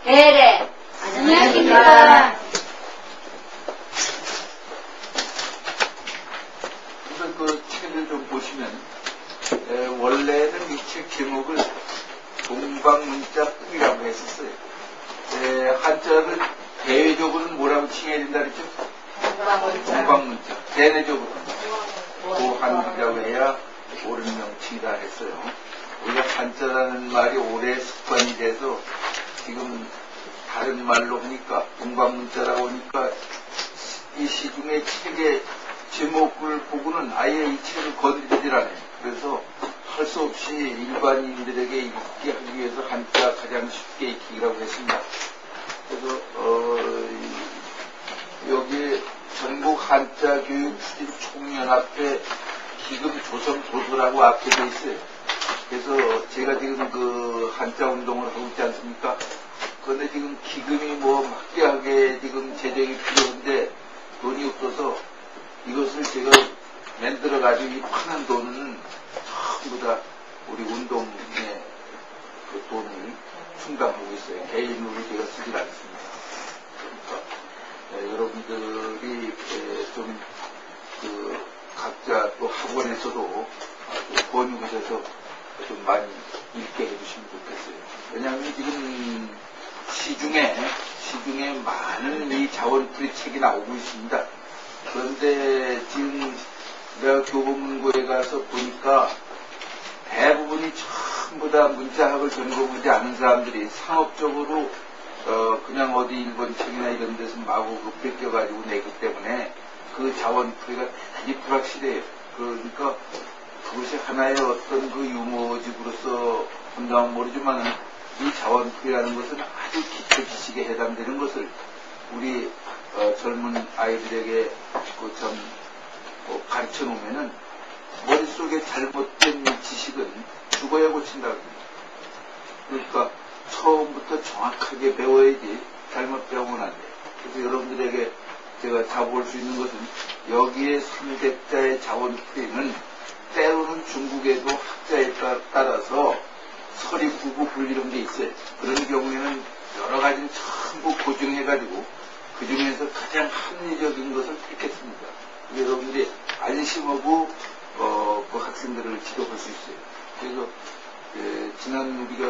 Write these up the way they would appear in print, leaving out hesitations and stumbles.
대래. 안녕하십니까. 우선 그 책을 좀 보시면, 원래는 이 책 제목을 동방문자뿐이라고 했었어요. 한자를 대외적으로는 뭐라고 칭해야 된다 그랬죠? 동방문자. 대내적으로는 도한이라고 해야 옳은 명칭이다 했어요. 우리가 한자라는 말이 오래 습관이 돼서 지금 다른 말로 하니까 동방문자라고 하니까 이 시중에 책의 제목을 보고는 아예 이 책을 건드리질 않아요. 그래서 할 수 없이 일반인들에게 읽게 하기 위해서 한자 가장 쉽게 읽히기라고 했습니다. 그래서 여기 전국 한자 교육 추진 총연합회 기금 조성 도서라고 앞에 돼 있어요. 그래서 제가 지금 그 한자 운동을 하고 있지 않습니까? 그런데 지금 기금이 뭐 막대하게 지금 재정이 필요한데 돈이 없어서 이것을 제가 만들어가지고 이 파는 돈은 전부 다 우리 운동에 그 돈을 충당하고 있어요. 개인으로 제가 쓰질 않습니다. 그러니까 여러분들이 좀 그 각자 또 학원에서도 권유하셔서 좀 많이 읽게 해주시면 좋겠어요. 왜냐하면 지금 시중에 많은 이 자원풀이 책이 나오고 있습니다. 그런데 지금 내가 교보문고에 가서 보니까 대부분이 전부 다 문자학을 전공하지 않은 사람들이 상업적으로 그냥 어디 일본 책이나 이런 데서 마구 뺏겨가지고 내기 때문에 그 자원풀이가 대단히 불확실해요. 그러니까 그것이 하나의 어떤 그 유머집으로서 한다면 모르지만 이 자원풀이라는 것은 아주 기초 지식에 해당되는 것을 우리 젊은 아이들에게 가르쳐 놓으면은 머릿속에 잘못된 지식은 죽어야 고친다고 합니다. 그러니까 처음부터 정확하게 배워야지 잘못 배우면 안 돼요. 그래서 여러분들에게 제가 잡아볼 수 있는 것은 여기에 300자의 자원풀이는 때로는 중국에도 학자에 따라서 서리 구구 불리는 게 있어요. 그런 경우에는 여러 가지를 전부 고증해가지고 그 중에서 가장 합리적인 것을 택했습니다. 여러분들이 안심하고 그 학생들을 지도할 수 있어요. 그래서 지난 우리가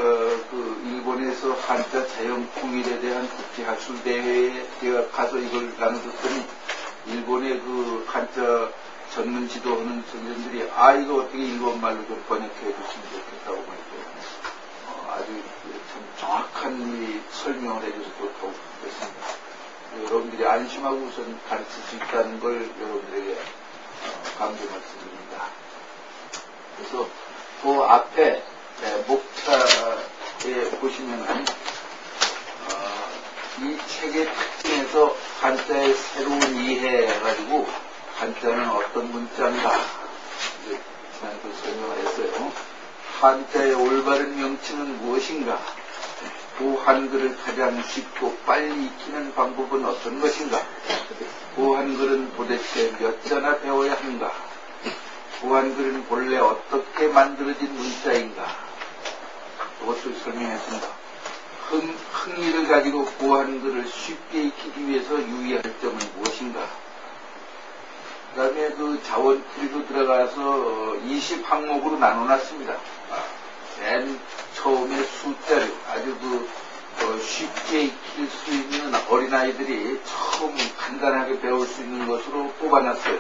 그 일본에서 한자 자연 통일에 대한 국제학술대회에 제가 가서 이걸 나눠줬더니 일본의 그 한자 전문 지도하는 선생님들이 이거 어떻게 일본말로 좀 번역해 줬으면 좋겠다고 말했고 아주 참 정확한 이 설명을 해줘서 좋다고 그랬습니다. 여러분들이 안심하고 우선 가르칠 수 있다는 걸 여러분들에게 강조 말씀드립니다. 그래서 그 앞에 목차에 보시면은 이 책의 특징에서 한자의 새로운 이해해가지고 한자는 어떤 문자인가 지난주 설명을 했어요. 한자의 올바른 명칭은 무엇인가? 그 한글을 가장 쉽고 빨리 익히는 방법은 어떤 것인가? 그 한글은 도대체 몇 자나 배워야 하는가? 그 한글은 본래 어떻게 만들어진 문자인가? 그것을 설명했습니다. 흥미를 가지고 그 한글을 쉽게 익히기 위해서 유의할 점은 무엇인가? 그 다음에 그 자원풀이로 들어가서 20항목으로 나눠놨습니다. 맨 처음에 숫자료, 아주 쉽게 익힐 수 있는 어린아이들이 처음 간단하게 배울 수 있는 것으로 뽑아놨어요.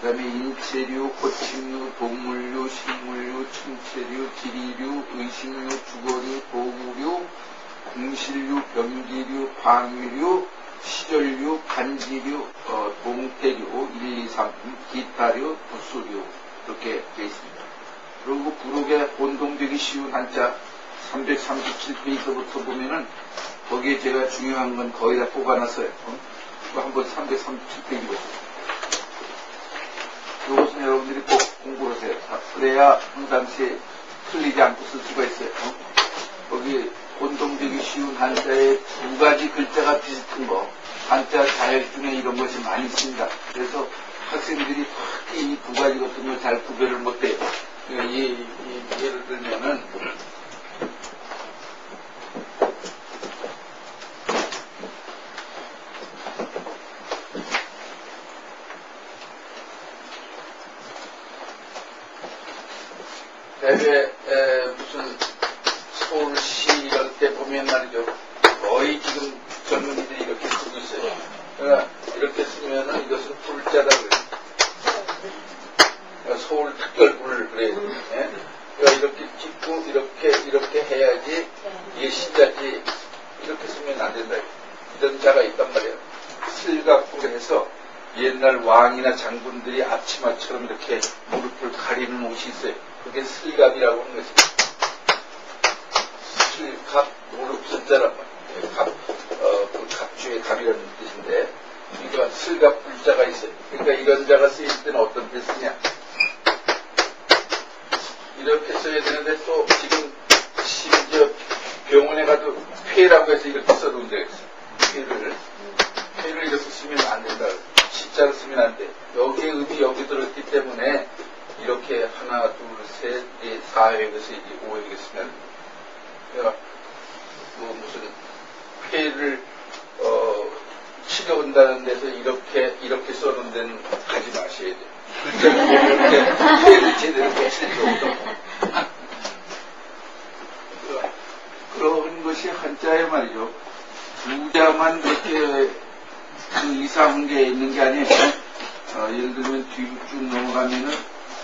그 다음에 인체류, 호칭류, 동물류, 식물류, 천체류, 지리류, 의식류, 주거류, 도구류, 공실류, 병기류, 방위류, 시절류, 간지류, 동태류, 1, 2, 3, 기타류, 부수류 이렇게 되어 있습니다. 그리고 부록에 혼동되기 쉬운 한자 337페이지부터 보면은 거기에 제가 중요한 건 거의 다 뽑아놨어요. 한번 337페이지 보세요. 이것은 여러분들이 꼭 공부하세요. 그래야 평상시에 틀리지 않고 쓸 수가 있어요. 거기 혼동되기 쉬운 한자에 두 가지 글자가 비슷한 거, 한자 자역 중에 이런 것이 많이 있습니다. 그래서 학생들이 특히 이 두 가지 같은 걸 잘 구별을 못해요. 예를 들면은 대개 무슨 서울시 이럴 때 보면 말이죠. 거의 지금 젊은이들이 이렇게 쓰고 있어요. 그러니까 이렇게 쓰면은 이것은 불자다 그래요. 그러니까 서울 특별불 그래요. 예? 그러니까 이렇게 찍고 이렇게 해야지 이게 시자지. 이렇게 쓰면 안 된다. 이런 자가 있단 말이에요. 슬갑불 해서 옛날 왕이나 장군들이 앞치마처럼 이렇게 무릎을 가리는 옷이 있어요. 그게 슬갑이라고 하는 것이죠. 슬갑, 무릎 쓴자란 말이에요. 그 갑주의 갑이라는 뜻인데, 그러니까 슬갑 불자가 있어요. 그러니까 이런 자가 쓰일 때는 어떤 때 쓰냐. 이렇게 써야 되는데 또 지금 심지어 병원에 가도 폐라고 해서 이렇게 써놓은 적이 있어요. 폐를 이렇게 쓰면 안 된다. 십자로 쓰면 안 돼. 여기에 음이 여기 들었기 때문에 이렇게 하나, 둘, 셋, 넷, 4회에서 이제 5회에 쓰면 안 돼. 그러니까 뭐 무슨 폐를 치료한다는 데서 이렇게 써놓은 데는 가지 마셔야 돼요. 이렇게 폐를 제대로 고칠 수 없다고. 그런 것이 한자에 말이죠. 두 자만 그렇게 그 이상한 게 있는 게 아니에요. 예를 들면 뒤로 쭉 넘어가면은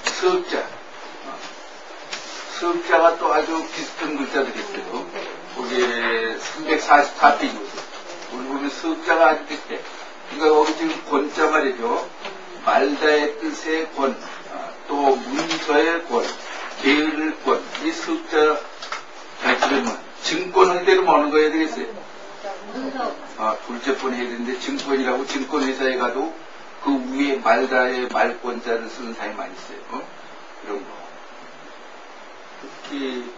석자. 석자가 또 아주 비슷한 글자들이 있어요. 거기에 344페이지 보세요. 우리 보면 석자가 아주 비슷해. 그러니까 여기 지금 권자 말이죠. 말다의 뜻의 권, 또 문서의 권, 게으를 권, 이 석자 그러면 증권을 대로 뭐는 거 해야 되겠어요? 둘째 번 해야 되는데 증권이라고 증권회사에 가도 그 위에 말다의 말권자를 쓰는 사람이 많이 있어요. 이런 거. 특히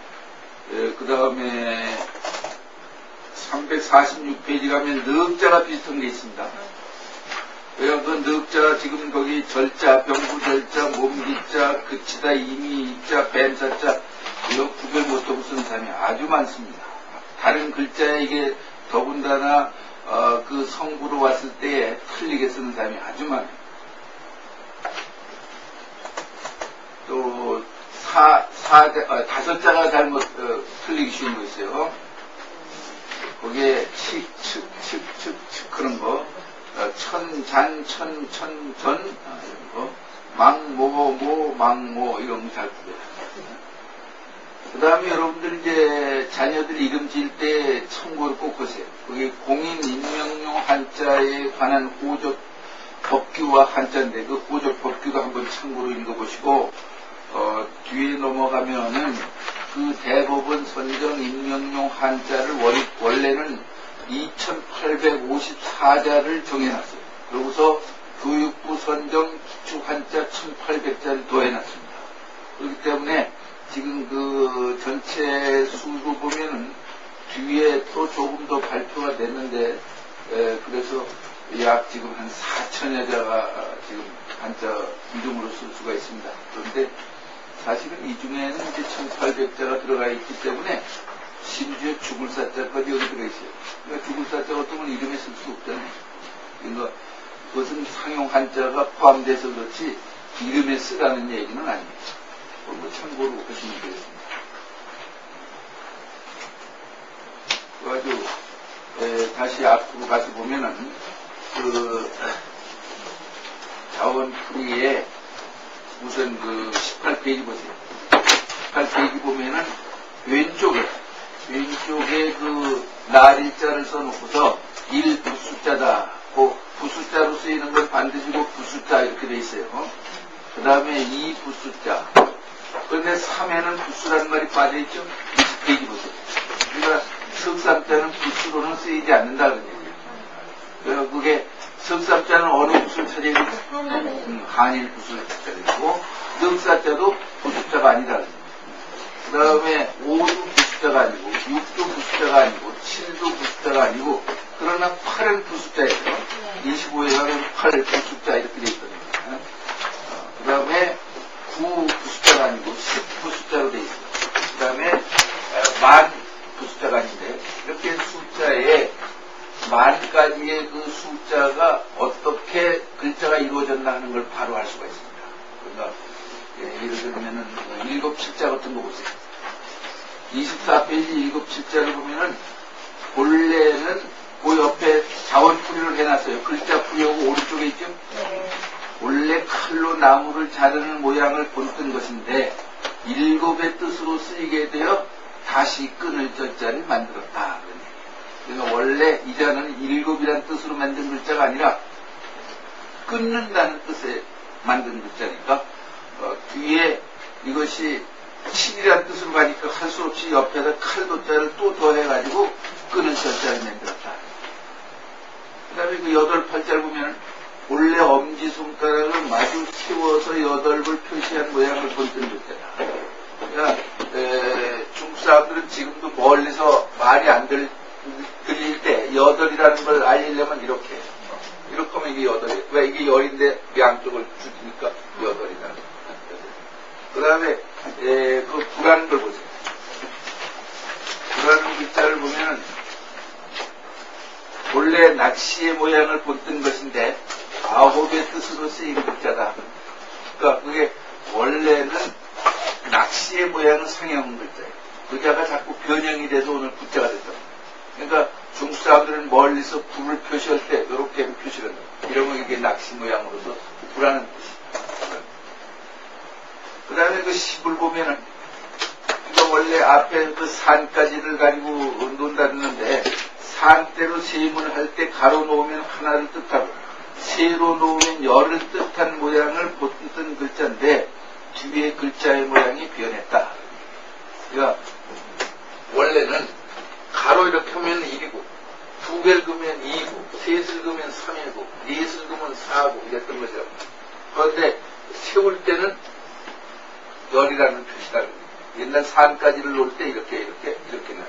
그 다음에 346페이지 가면 넉자가 비슷한 게 있습니다. 왜요? 그 넉자 지금 거기 절자, 병부절자, 몸기자, 그치다, 이미자, 뱀사자 이거 구별 못하고 쓰는 사람이 아주 많습니다. 다른 글자에 이게 더군다나 그 성구로 왔을 때 틀리게 쓰는 사람이 아주 많아요. 또 다섯 자가 잘못 틀리기 쉬운 거 있어요. 거기에 칙 그런 거, 천잔, 전 이런 거, 망모 이런 거 잘 구별해요. 그 다음에 여러분들 이제 자녀들 이름 지을 때 참고를 꼭 하세요. 거기 공인 임명용 한자에 관한 호적 법규와 한자인데 그 호적 법규도 한번 참고로 읽어보시고 뒤에 넘어가면은 그 대법원 선정 임명용 한자를 원래는 2854자를 정해놨어요. 그러고서 교육부 선정 기초 한자 1800자를 더해놨습니다. 그렇기 때문에 지금 그 전체 수로 보면은 뒤에 또 조금 더 발표가 됐는데 그래서 약 지금 한 4천여 자가 지금 한자 이름으로 쓸 수가 있습니다. 그런데 사실은 이 중에는 이제 1800자가 들어가 있기 때문에 심지어 죽을 사자까지 여기 들어있어요. 그러니까 죽을 사자 같은 건 이름에 쓸 수 없잖아요. 그러니까 그것은 상용 한자가 포함돼서 그렇지 이름에 쓰라는 얘기는 아닙니다. 뭐 참고로 하시면 되겠습니다. 그래가지고 다시 앞으로 가서 보면은 그 자원풀이에 우선 그 18페이지 보세요. 18페이지 보면은 왼쪽에 그 날일자를 써놓고서 일부숫자다. 그 부숫자로 쓰이는 건 반드시 그 부숫자 이렇게 돼 있어요. 그 다음에 이부숫자. 그런데 3에는 부수라는 말이 빠져있죠? 20페이지 보세요. 그러니까 석삼자는 부수로는 쓰이지 않는다 그런 얘기예요. 그래서 그게 석삼자는 어느 부수를 찾아야 되죠? 한일 부수를 찾아야 되고 넉사자도 부숫자가 아니다. 그 다음에 5도 부숫자가 아니고 6도 부숫자가 아니고 7도 부숫자가 아니고 그러나 8은 부숫자예요. 25에 가면 8 부숫자 이렇게 돼 있거든요. 그 다음에 9 부숫자가 아니고 10 부숫자로 돼 있어요. 그 다음에 만 부숫자가 아닌데 이렇게 숫자에 만까지의 그 숫자가 어떻게 글자가 이루어졌나 하는 걸 바로 알 수가 있습니다. 그러니까 예를 들면은 일곱 칠자 같은 거 보세요. 24페이지 일곱 칠자를 보면은 본래는 그 옆에 자원풀이를 해놨어요. 글자 풀이하고 오른쪽에 있죠? 네. 원래 칼로 나무를 자르는 모양을 본뜬 것인데 일곱의 뜻으로 쓰이게 되어 다시 끈을 젖자를 만들었다. 그러니까 원래 이 자는 일곱이라는 뜻으로 만든 글자가 아니라 끊는다는 뜻에 만든 글자니까 뒤에 이것이 7이라는 뜻으로 가니까 할 수 없이 옆에다 칼도자를 또 더해가지고 끄는 절자를 만들었다. 그 다음에 그 여덟 팔자를 보면 원래 엄지손가락을 마주 세워서 8을 표시한 모양을 본뜬 글자다. 그러니까 중국 사람들은 지금도 멀리서 말이 안 들릴 때 8이라는 걸 알리려면 이렇게 하면 이게 8이에요. 왜 이게 10인데 양쪽을 줄이니까 8이다. 그 다음에 그 불하는 걸 보세요. 불하는 글자를 보면 본래 낚시의 모양을 본뜬 것인데 9의 뜻으로 쓰인 글자다. 그러니까 그게 원래는 낚시의 모양을 상해온 글자예요. 글자가 자꾸 변형이 돼서 오늘 굿자가 됐다. 그러니까 중국 사람들은 멀리서 불을 표시할 때 이렇게 표시를 한다. 이러면 이게 낚시 모양으로서 불하는 뜻이에요. 그 다음에 그 시을 보면은 이거 원래 앞에 그 산까지를 가지고 논다는데 산대로 세문을 할 때 가로 놓으면 하나를 뜻하고 세로 놓으면 열을 뜻한 모양을 본뜬 글자인데 뒤에 글자의 모양이 변했다. 그러니까 원래는 가로 이렇게 하면 1이고 2개를 그으면 2이고 3을 그으면 3이고 4을 그으면 4고 이랬던 거죠. 그런데 세울 때는 열이라는 표시다. 옛날 산까지를 놓을 때 이렇게 나요.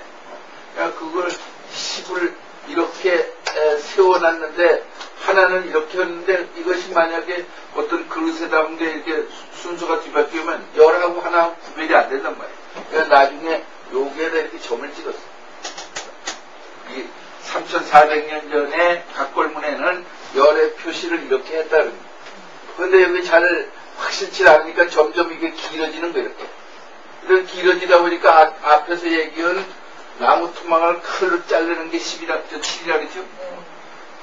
그러니까 그걸 10을 이렇게 세워놨는데 하나는 이렇게 했는데 이것이 만약에 어떤 그릇에 담은 게 이렇게 순서가 뒤바뀌면 열하고 하나하고 구별이 안 된단 말이에요. 그러니까 나중에 여기에다 이렇게 점을 찍었어요. 이 3400년 전에 각골문에는 열의 표시를 이렇게 했다는 거예요. 그런데 여기 잘 확실치 않으니까 점점 이게 길어지는 거예요. 이렇게. 이런 길어지다 보니까 앞에서 얘기한 나무 토막을 칼로 자르는 게 7이라 그랬죠?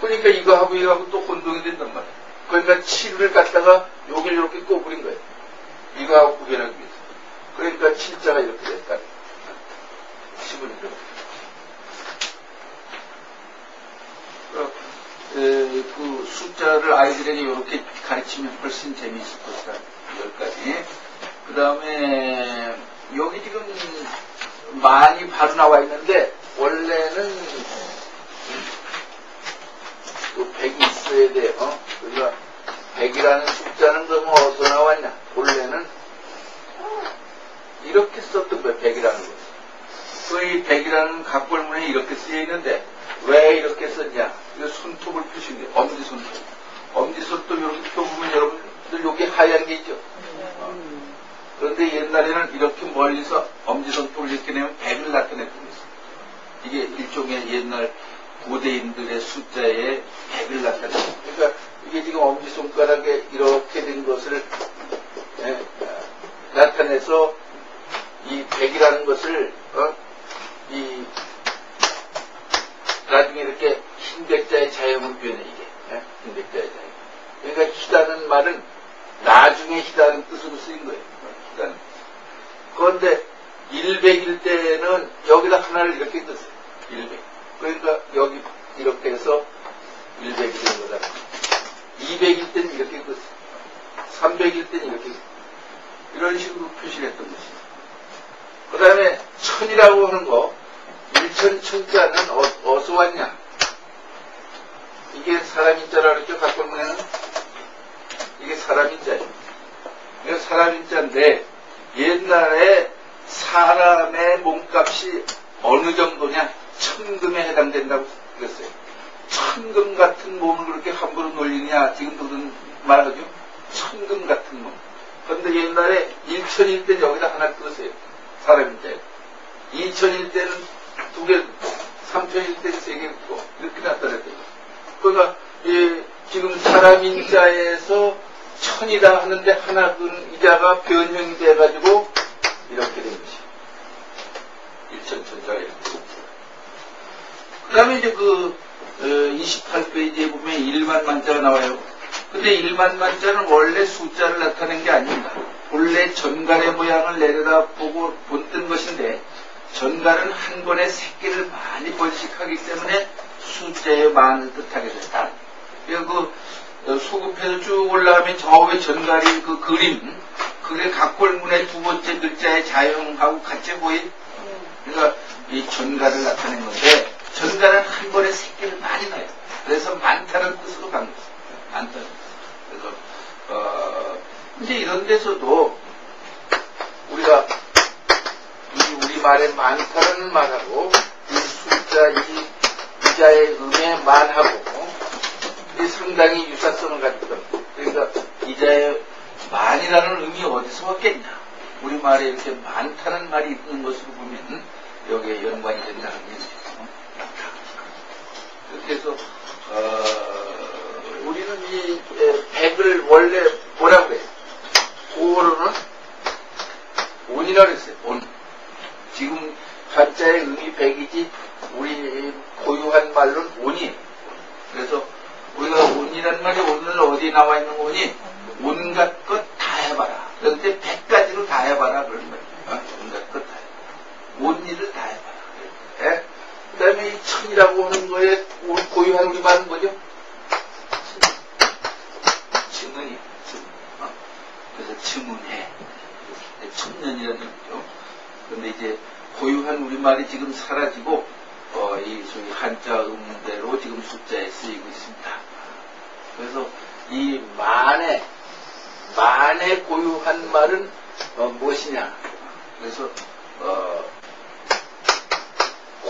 그러니까 이거하고 또 혼동이 된단 말이에요. 그러니까 7을 갖다가 여기를 이렇게 꼬부린 거예요. 이거하고 구별하기 위해서. 그러니까 7자가 이렇게 됐다. 10은 이렇게. 그 숫자를 아이들에게 이렇게 가르치면 훨씬 재미있을 것이다. 10가지. 그 다음에 여기 지금 많이 바로 나와 있는데 원래는 또 100이 있어야 돼요. 그러니까 100이라는 숫자는 그러면 어디서 나왔냐? 원래는 이렇게 썼던 거예요. 100이라는 거. 그 100이라는 각골문에 이렇게 쓰여 있는데 왜 이렇게 썼냐? 이거 손톱을 표시한 거예요. 엄지손톱. 엄지손톱 이렇게 펴보면 여러분들 여기 하얀 게 있죠? 그런데 옛날에는 이렇게 멀리서 엄지손톱을 이렇게 내면 100을 나타냈던 거였어요. 이게 일종의 옛날 고대인들의 숫자에 100을 나타냈어요. 그러니까 이게 지금 엄지손가락에 이렇게 된 것을 나타내서 이 100이라는 것을 이 나중에 이렇게 흰백자의 자형을 표현해 이게 흰백자의 자형. 그러니까 희다는 말은 나중에 희다는 뜻으로 쓰인 거예요. 희다는. 그런데 100일 때는 여기다 하나를 이렇게 떴어요. 100. 그러니까 여기 이렇게 해서 100이 된 거다. 200일 때는 이렇게 떴어요. 300일 때는 이렇게 이런 식으로 표시를 했던 것이죠. 그 다음에 천이라고 하는 거, 일천천자는 어디서 왔냐? 이게 사람인자라고 그랬죠? 각골문에는 이게 사람인자예요. 이게 사람인자인데 옛날에 사람의 몸값이 어느 정도냐? 1000금에 해당된다고 그랬어요. 1000금 같은 몸을 그렇게 함부로 놀리냐? 지금도 그런 말하죠? 1000금 같은 몸. 그런데 옛날에 1000일 때는 여기다 하나 끄세요. 사람인자예요. 2000일 때는 2개, 3000일 때는 3개 끄고 이렇게 나타냈대요. 그러니까 지금 사람인자에서 천이다 하는데 하나 끈 이자가 변형이 돼가지고 다음에 이제 28페이지에 보면 일반 만자가 나와요. 근데 일반 만자는 원래 숫자를 나타낸 게 아닙니다. 본래 전갈의 모양을 내려다 보고 본뜬 것인데, 전갈은 한 번에 새끼를 많이 번식하기 때문에 숫자의 만을 뜻하게 됐다. 소급해서 쭉 올라가면 저 위에 전갈이 그 그림, 그게 각골문의 두 번째 글자의 자형하고 같이 보인, 그러니까 이 전갈을 나타낸 건데, 전갈은 한 번에 새끼를 많이 낳아요. 그래서 많다는 뜻으로 간 거죠. 많다는 뜻. 그래서, 이제 이런 데서도 우리가 우리말의 많다는 말하고, 이 숫자, 이자의 음의 만하고, 이 상당히 유사성을 가지고 있다. 그러니까 이자의 만이라는 의미 어디서 왔겠냐. 우리말에 이렇게 많다는 말이 있는 것으로 보면 여기에 연관이 된다는 게 있어요. 그렇게 해서 우리는 이 100을 원래 뭐라고 그래요? 고어로는 온이라고 했어요. 온. 지금 한자의 의미 100이지 우리 고유한 말로는 온이에요. 그래서 우리가 온이라는 말이 오늘 어디에 나와 있는 거니? 온갖 것 다 해봐라. 그런데 100가지로 다 해봐라. 그런 말이에요. 온갖 것 다 해봐라. 온 일을 다 해봐라. 그 다음에 이 천이라고 하는 거에 고유한 우리 말은 뭐죠? 증언이에요. 증언. 그래서 증언해. 천년이라는 얘기죠. 그런데 이제 고유한 우리 말이 지금 사라지고 이 소위 한자 음대로 지금 숫자에 쓰이고 있습니다. 그래서 이 만의 고유한 말은 무엇이냐? 그래서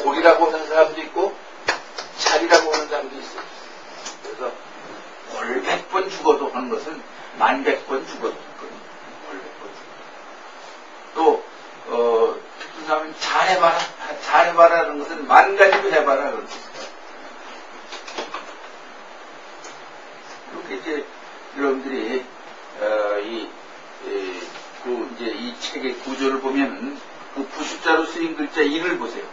골이라고 하는 사람도 있고 잘이라고 하는 사람도 있어요. 그래서 골 100번 죽어도 하는 것은 만 100번 죽어도 있거든요. 골 100번 죽어도. 또 특히 사람은 잘해봐라는 것은 만 가지도 해봐라 그런 뜻이에요. 이렇게 이제 여러분들이 이제 이 책의 구조를 보면 그 부숫자로 쓰인 글자 일을 보세요.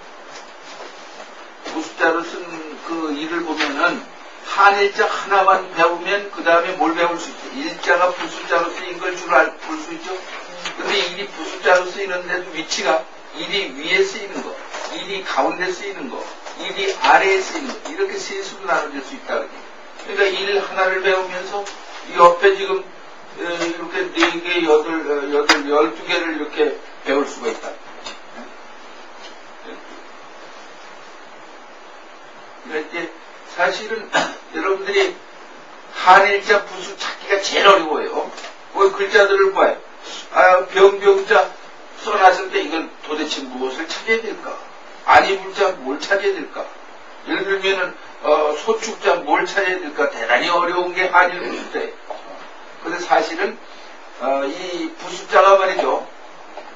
부숫자로 쓴 그 일을 보면은 한일자 하나만 배우면 그 다음에 뭘 배울 수 있죠? 일자가 부숫자로 쓰인 걸 줄 볼 수 있죠? 근데 일이 부숫자로 쓰이는데도 위치가 일이 위에 쓰이는 거, 일이 가운데 쓰이는 거, 일이 아래에 쓰이는 거, 이렇게 세 수로 나눠질 수 있다. 그러니까 일 하나를 배우면서 이 옆에 지금 이렇게 4개, 12개를 이렇게 배울 수가 있다. 그러니까 이제 사실은 여러분들이 한일자 부수 찾기가 제일 어려워요. 그 글자들을 봐요. 병자 써놨을 때 이건 도대체 무엇을 찾아야 될까? 안이불자 뭘 찾아야 될까? 예를 들면은 소축자 뭘 찾아야 될까? 대단히 어려운 게 한일 부숫자예요. 근데 사실은 이 부숫자가 말이죠.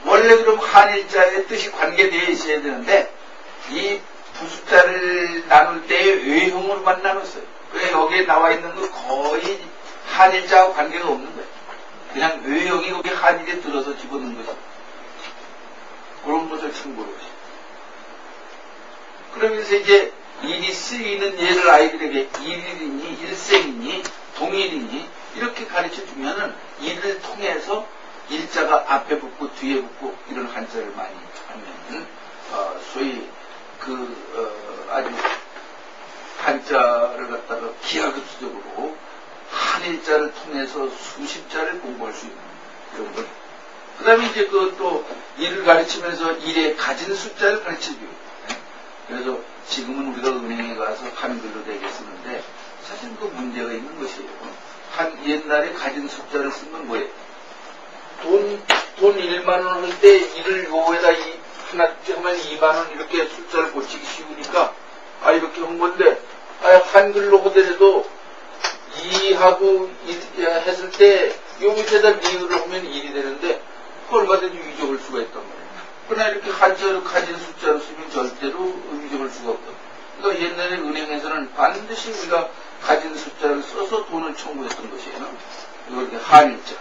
원래 그럼 한일자의 뜻이 관계되어 있어야 되는데 이 부숫자를 나눌 때 외형으로만 나눴어요. 그래서 여기에 나와 있는 건 거의 한일자와 관계가 없는 거예요. 그냥 외형이 거기 한일에 들어서 집어넣는 거죠. 그런 것을 참고로 하죠. 그러면서 이제 일이 쓰이는 예를 아이들에게 일일이니 일생이니 동일이니 이렇게 가르쳐 주면은 이를 통해서 일자가 앞에 붙고 뒤에 붙고 이런 한자를 많이 하면 소위 아주 한자를 갖다가 기하급수적으로 한일자를 통해서 수십 자를 공부할 수 있는 이런 걸. 그 다음에 이제 또 일을 가르치면서 일에 가진 숫자를 가르쳐줘요. 그래서 지금은 우리가 은행에 가서 한글로 되게 쓰는데 사실 그 문제가 있는 것이에요. 옛날에 가진 숫자를 쓴 건 뭐예요? 돈 1만원 할 때 일을 요에다 하나 하면 2만원 이렇게 숫자를 고치기 쉬우니까 이렇게 한 건데 한글로 하더라도 2하고 1 했을 때 요 밑에다 리을을 하면 1이 되는데 얼마든지 위적할 수가 있단 말이에요. 그러나 이렇게 한자로 가진 숫자로 쓰면 절대로 위적할 수가 없다. 그러니까 옛날에 은행에서는 반드시 우리가 가진 숫자를 써서 돈을 청구했던 것이에요. 이거 이렇게 한일자.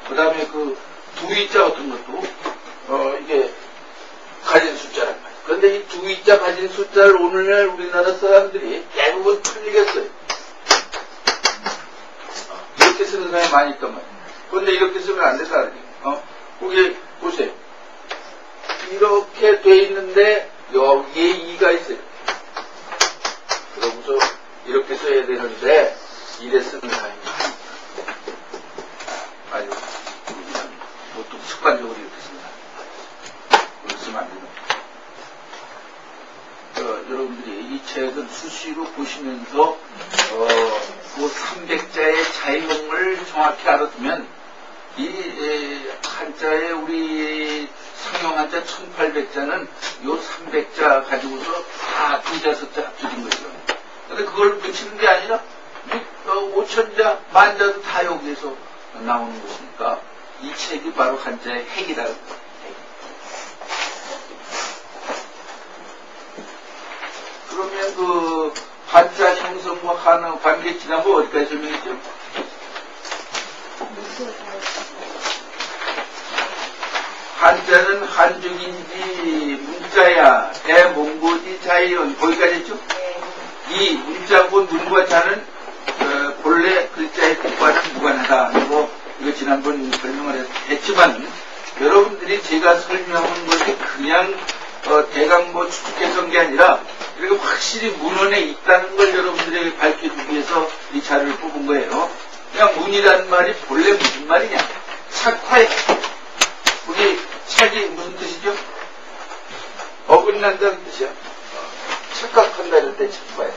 그 다음에 그 두이자 같은 것도 이게 가진 숫자란 말이에요. 그런데 그런데 이 두 이자 가진 숫자를 오늘날 우리나라 사람들이 대부분 틀리겠어요. 이렇게 쓰는 사람이 많이 있단 말이에요. 그런데 이렇게 쓰면 안 된다. 거기 보세요. 이렇게 돼 있는데 여기에 2가 있어요. 그러고서 이렇게 써야 되는데 이래 쓰는 사람이 아주 보통 습관적으로 이렇게 씁니다. 이렇게 쓰면 안 되는 여러분들이 이 책을 수시로 보시면서 그 300자의 차이점을 정확히 알아두면 이 한자에 우리 상용 한자 1800자는 요 300자 가지고서 다 두자 석자 합쳐진 거죠. 근데 그걸 붙이는 게 아니라 5000자, 만자도 다 여기에서 나오는 것이니까 이 책이 바로 한자의 핵이라는 거예요. 그러면 그 한자 형성과 하는 관계 지난번 어디까지 설명했죠? 한자는 한족인지 문자야 대몽고지 자이언 거기까지 했죠? 이 문자고 문과 자는 본래 글자의 뜻과는 무관하다. 그리고 이거 지난번 설명을 했지만 여러분들이 제가 설명한 것이 그냥 대강 뭐 추측해서 한 게 아니라 이렇게 확실히 문헌에 있다는 걸 여러분들에게 밝혀주기 위해서 이 자료를 뽑은 거예요. 그냥 문이라는 말이 본래 무슨 말이냐? 착화에 우리 착이 무슨 뜻이죠? 어긋난다는 뜻이야. 착각한다는 데 착화에.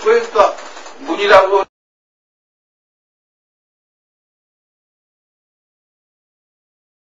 그러니까 문이라고